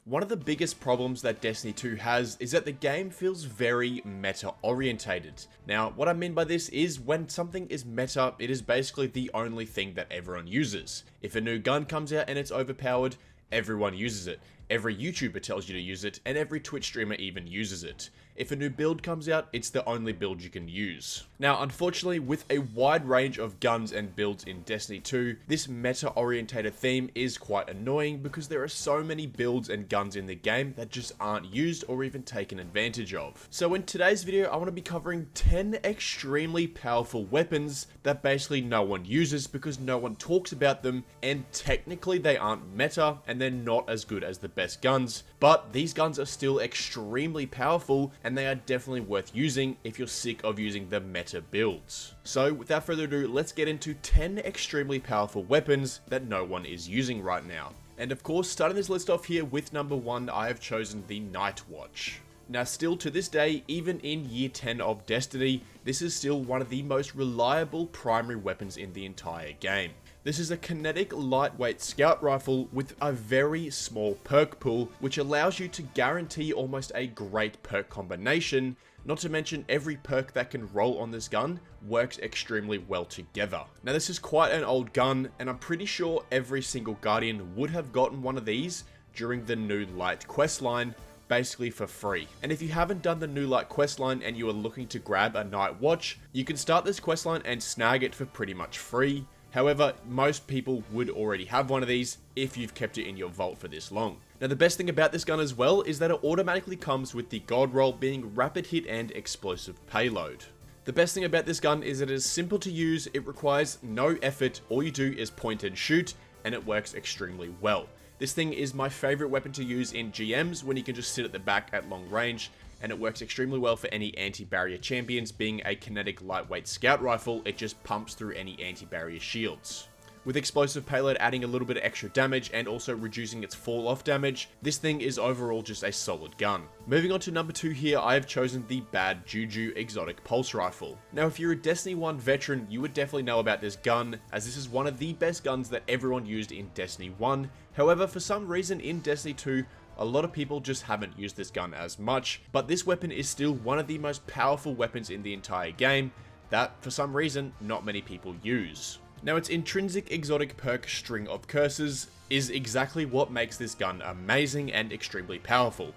One of the biggest problems that Destiny 2 has is that the game feels very meta-orientated. Now, what I mean by this is when something is meta, it is basically the only thing that everyone uses. If a new gun comes out and it's overpowered, everyone uses it. Every YouTuber tells you to use it, and every Twitch streamer even uses it. If a new build comes out, it's the only build you can use. Now, unfortunately, with a wide range of guns and builds in Destiny 2, this meta-orientated theme is quite annoying because there are so many builds and guns in the game that just aren't used or even taken advantage of. So in today's video, I want to be covering 10 extremely powerful weapons that basically no one uses because no one talks about them, and technically they aren't meta and they're not as good as the best guns, but these guns are still extremely powerful and they are definitely worth using if you're sick of using the meta builds. So without further ado, let's get into 10 extremely powerful weapons that no one is using right now. And of course, starting this list off here with number 1, I have chosen the Nightwatch. Now still to this day, even in year 10 of Destiny, this is still one of the most reliable primary weapons in the entire game. This is a kinetic lightweight scout rifle with a very small perk pool, which allows you to guarantee almost a great perk combination, not to mention every perk that can roll on this gun works extremely well together. Now this is quite an old gun, and I'm pretty sure every single Guardian would have gotten one of these during the New Light questline, basically for free. And if you haven't done the New Light questline and you are looking to grab a Nightwatch, you can start this questline and snag it for pretty much free. However, most people would already have one of these if you've kept it in your vault for this long. Now the best thing about this gun as well is that it automatically comes with the gold roll being rapid hit and explosive payload. The best thing about this gun is that it is simple to use, it requires no effort, all you do is point and shoot, and it works extremely well. This thing is my favorite weapon to use in GMs when you can just sit at the back at long range, and it works extremely well for any anti-barrier champions. Being a kinetic lightweight scout rifle, it just pumps through any anti-barrier shields. With explosive payload adding a little bit of extra damage and also reducing its fall off damage, this thing is overall just a solid gun. Moving on to number 2 here, I have chosen the bad Juju exotic pulse rifle. Now if you're a Destiny 1 veteran, you would definitely know about this gun, as this is one of the best guns that everyone used in Destiny 1. However, for some reason in Destiny 2, a lot of people just haven't used this gun as much, but this weapon is still one of the most powerful weapons in the entire game that, for some reason, not many people use. Now, its intrinsic exotic perk String of Curses is exactly what makes this gun amazing and extremely powerful.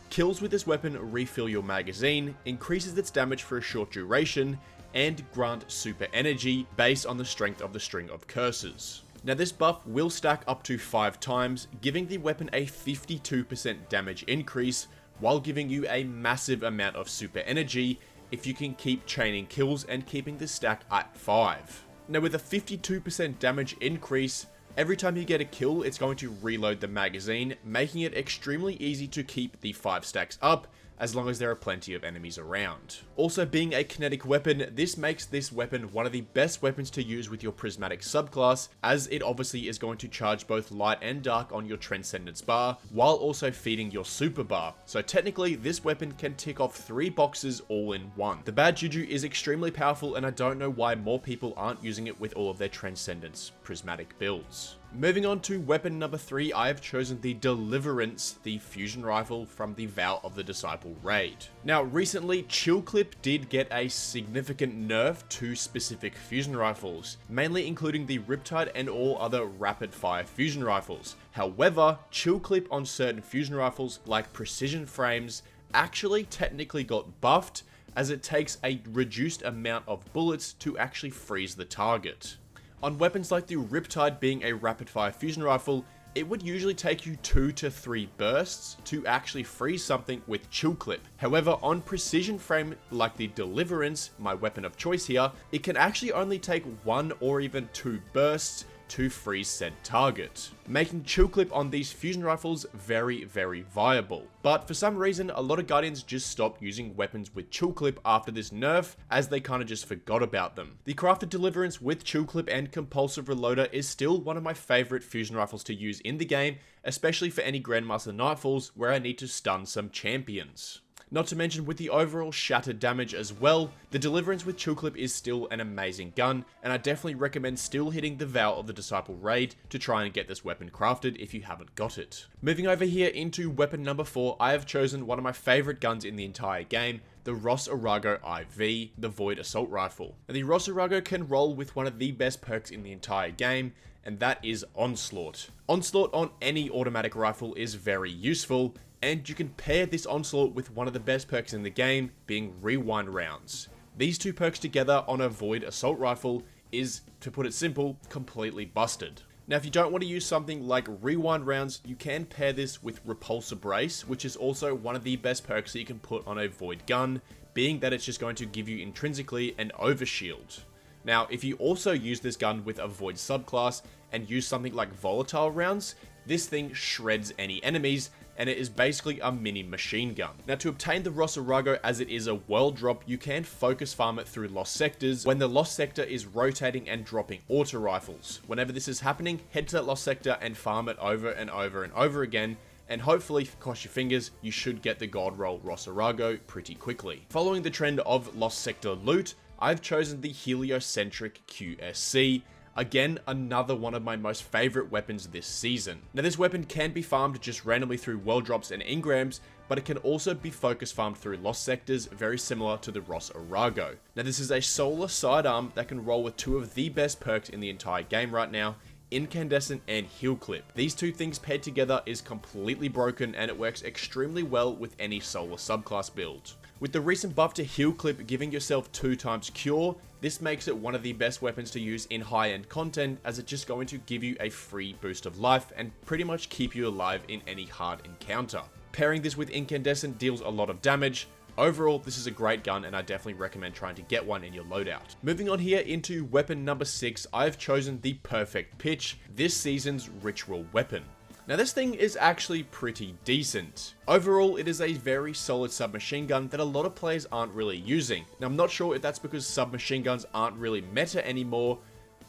Kills with this weapon refill your magazine, increases its damage for a short duration, and grant super energy based on the strength of the String of Curses. Now this buff will stack up to 5 times, giving the weapon a 52% damage increase, while giving you a massive amount of super energy if you can keep chaining kills and keeping the stack at 5. Now with a 52% damage increase, every time you get a kill, it's going to reload the magazine, making it extremely easy to keep the 5 stacks up, as long as there are plenty of enemies around. Also, being a kinetic weapon, this makes this weapon one of the best weapons to use with your prismatic subclass, as it obviously is going to charge both light and dark on your Transcendence bar, while also feeding your super bar. So technically, this weapon can tick off 3 boxes all in one. The bad Juju is extremely powerful, and I don't know why more people aren't using it with all of their Transcendence prismatic builds. Moving on to weapon number 3, I have chosen the Deliverance, the fusion rifle from the Vow of the Disciple raid. Now recently, Chill Clip did get a significant nerf to specific fusion rifles, mainly including the Riptide and all other rapid fire fusion rifles. However, Chill Clip on certain fusion rifles like Precision Frames actually technically got buffed, as it takes a reduced amount of bullets to actually freeze the target. On weapons like the Riptide being a rapid fire fusion rifle, it would usually take you 2 to 3 bursts to actually freeze something with Chill Clip. However, on Precision Frame like the Deliverance, my weapon of choice here, it can actually only take 1 or even 2 bursts to freeze said target, making Chill Clip on these fusion rifles very, very viable. But for some reason, a lot of Guardians just stopped using weapons with Chill Clip after this nerf, as they kind of just forgot about them. The crafted Deliverance with Chill Clip and Compulsive Reloader is still one of my favorite fusion rifles to use in the game, especially for any Grandmaster Nightfalls where I need to stun some champions. Not to mention with the overall shattered damage as well, the Deliverance with Chill Clip is still an amazing gun, and I definitely recommend still hitting the Vow of the Disciple raid to try and get this weapon crafted if you haven't got it. Moving over here into weapon number 4, I have chosen one of my favorite guns in the entire game, the Ross Arago IV, the Void Assault Rifle. Now, the Ross Arago can roll with one of the best perks in the entire game, and that is Onslaught. Onslaught on any automatic rifle is very useful, and you can pair this Onslaught with one of the best perks in the game, being Rewind Rounds. These two perks together on a Void Assault Rifle is, to put it simple, completely busted. Now, if you don't want to use something like Rewind Rounds, you can pair this with Repulsor Brace, which is also one of the best perks that you can put on a Void gun, being that it's just going to give you intrinsically an overshield. Now, if you also use this gun with a Void subclass and use something like Volatile Rounds, this thing shreds any enemies, and it is basically a mini machine gun. Now, to obtain the Ross Arago, as it is a world drop, you can focus farm it through Lost Sectors when the Lost Sector is rotating and dropping auto rifles. Whenever this is happening, head to that Lost Sector and farm it over and over and over again, and hopefully, cross your fingers, you should get the gold roll Ross Arago pretty quickly. Following the trend of Lost Sector loot, I've chosen the Heliocentric QSC. Again, another one of my most favorite weapons this season. Now, this weapon can be farmed just randomly through world drops and engrams, but it can also be focus farmed through Lost Sectors, very similar to the Ross Arago. Now, this is a solar sidearm that can roll with two of the best perks in the entire game right now, Incandescent and Heal Clip. These two things paired together is completely broken, and it works extremely well with any solar subclass build. With the recent buff to Heal Clip giving yourself 2x Cure, this makes it one of the best weapons to use in high-end content, as it's just going to give you a free boost of life and pretty much keep you alive in any hard encounter. Pairing this with Incandescent deals a lot of damage. Overall, this is a great gun, and I definitely recommend trying to get one in your loadout. Moving on here into weapon number 6, I've chosen the perfect pitch, this season's ritual weapon. Now, this thing is actually pretty decent. Overall, it is a very solid submachine gun that a lot of players aren't really using. Now, I'm not sure if that's because submachine guns aren't really meta anymore,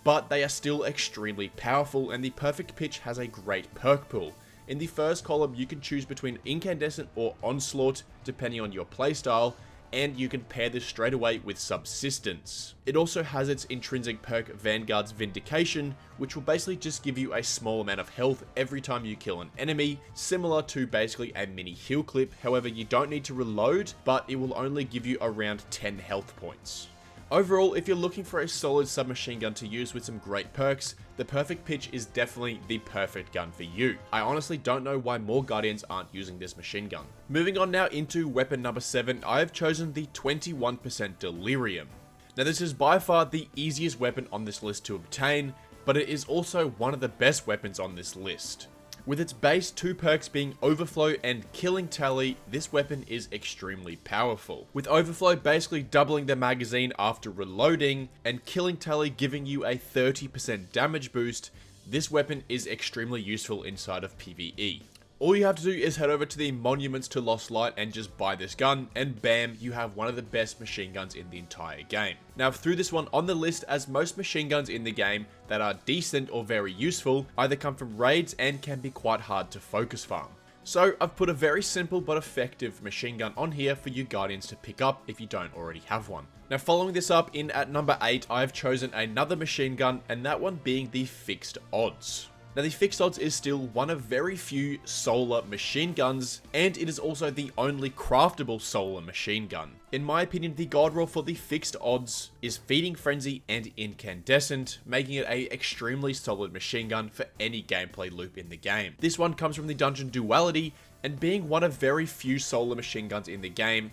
but they are still extremely powerful, and the perfect pitch has a great perk pool. In the first column, you can choose between Incandescent or Onslaught, depending on your playstyle, and you can pair this straight away with Subsistence. It also has its intrinsic perk Vanguard's Vindication, which will basically just give you a small amount of health every time you kill an enemy, similar to basically a mini heal clip. However, you don't need to reload, but it will only give you around 10 health points. Overall, if you're looking for a solid submachine gun to use with some great perks, the perfect pitch is definitely the perfect gun for you. I honestly don't know why more Guardians aren't using this machine gun. Moving on now into weapon number 7, I have chosen the 21% Delirium. Now, this is by far the easiest weapon on this list to obtain, but it is also one of the best weapons on this list. With its base 2 perks being Overflow and Killing Tally, this weapon is extremely powerful. With Overflow basically doubling the magazine after reloading, and Killing Tally giving you a 30% damage boost, this weapon is extremely useful inside of PvE. All you have to do is head over to the Monuments to Lost Light and just buy this gun, and bam, you have one of the best machine guns in the entire game. Now, I've threw this one on the list as most machine guns in the game that are decent or very useful either come from raids and can be quite hard to focus farm. So I've put a very simple but effective machine gun on here for you Guardians to pick up if you don't already have one. Now, following this up in at number 8, I've chosen another machine gun, and that one being the Fixed Odds. Now, the Fixed Odds is still one of very few solar machine guns, and it is also the only craftable solar machine gun. In my opinion, the god roll for the Fixed Odds is Feeding Frenzy and Incandescent, making it an extremely solid machine gun for any gameplay loop in the game. This one comes from the dungeon Duality, and being one of very few solar machine guns in the game,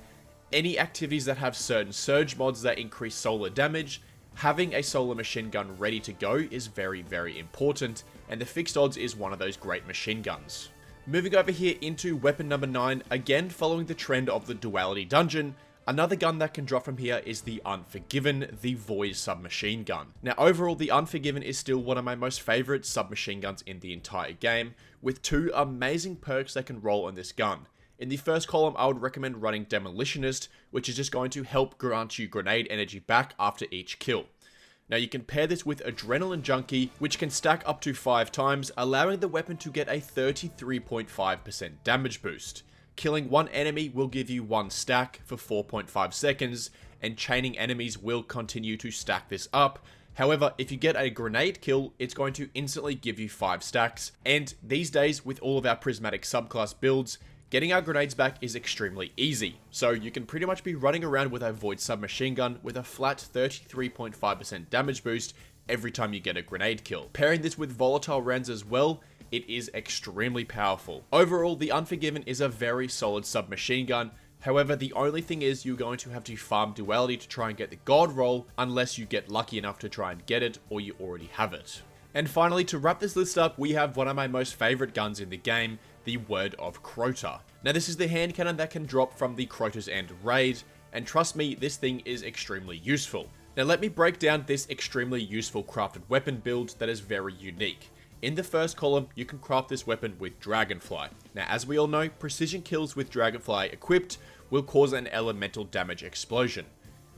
any activities that have certain surge mods that increase solar damage, having a solar machine gun ready to go is very, very important, and the Fixed Odds is one of those great machine guns. Moving over here into weapon number 9, again following the trend of the Duality dungeon, another gun that can drop from here is the Unforgiven, the Void submachine gun. Now, overall, the Unforgiven is still one of my most favorite submachine guns in the entire game, with 2 amazing perks that can roll on this gun. In the first column, I would recommend running Demolitionist, which is just going to help grant you grenade energy back after each kill. Now, you can pair this with Adrenaline Junkie, which can stack up to 5 times, allowing the weapon to get a 33.5% damage boost. Killing one enemy will give you 1 stack for 4.5 seconds, and chaining enemies will continue to stack this up. However, if you get a grenade kill, it's going to instantly give you 5 stacks, and these days with all of our prismatic subclass builds, getting our grenades back is extremely easy. So you can pretty much be running around with a void submachine gun with a flat 33.5% damage boost every time you get a grenade kill. Pairing this with volatile rounds as well, it is extremely powerful. Overall, the Unforgiven is a very solid submachine gun. However, the only thing is you're going to have to farm duality to try and get the god roll, unless you get lucky enough to try and get it, or you already have it. And finally, to wrap this list up, we have one of my most favorite guns in the game, the Word of Cota. Now this is the hand cannon that can drop from the Crota's End raid, and trust me, this thing is extremely useful. Now let me break down this extremely useful crafted weapon build that is very unique. In the first column, you can craft this weapon with Dragonfly. Now, as we all know, precision kills with Dragonfly equipped will cause an elemental damage explosion.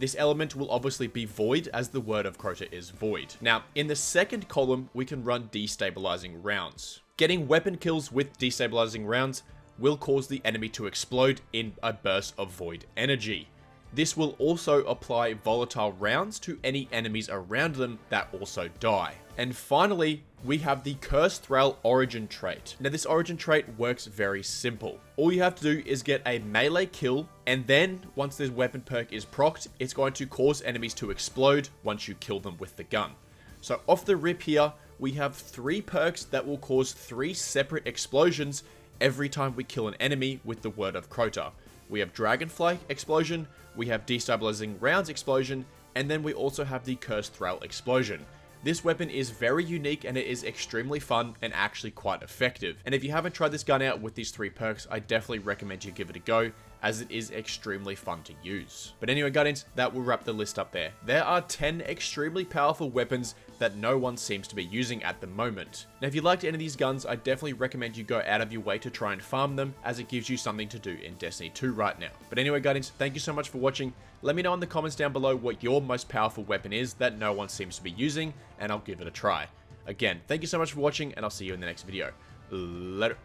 This element will obviously be void, as the Word of Cota is void. Now, in the second column, we can run destabilizing rounds. Getting weapon kills with destabilizing rounds will cause the enemy to explode in a burst of void energy. This will also apply volatile rounds to any enemies around them that also die. And finally, we have the Cursed Thrall origin trait. Now this origin trait works very simple. All you have to do is get a melee kill, and then once this weapon perk is procced, it's going to cause enemies to explode once you kill them with the gun. So off the rip here, we have 3 perks that will cause 3 separate explosions every time we kill an enemy with the Word of Cota. We have Dragonfly explosion, we have destabilizing rounds explosion, and then we also have the Cursed Thrall explosion. This weapon is very unique and it is extremely fun and actually quite effective. And if you haven't tried this gun out with these 3 perks, I definitely recommend you give it a go, as it is extremely fun to use. But anyway, Guardians, that will wrap the list up there. There are 10 extremely powerful weapons that no one seems to be using at the moment. Now, if you liked any of these guns, I definitely recommend you go out of your way to try and farm them, as it gives you something to do in Destiny 2 right now. But anyway, Guardians, thank you so much for watching. Let me know in the comments down below what your most powerful weapon is that no one seems to be using, and I'll give it a try. Again, thank you so much for watching, and I'll see you in the next video. Later.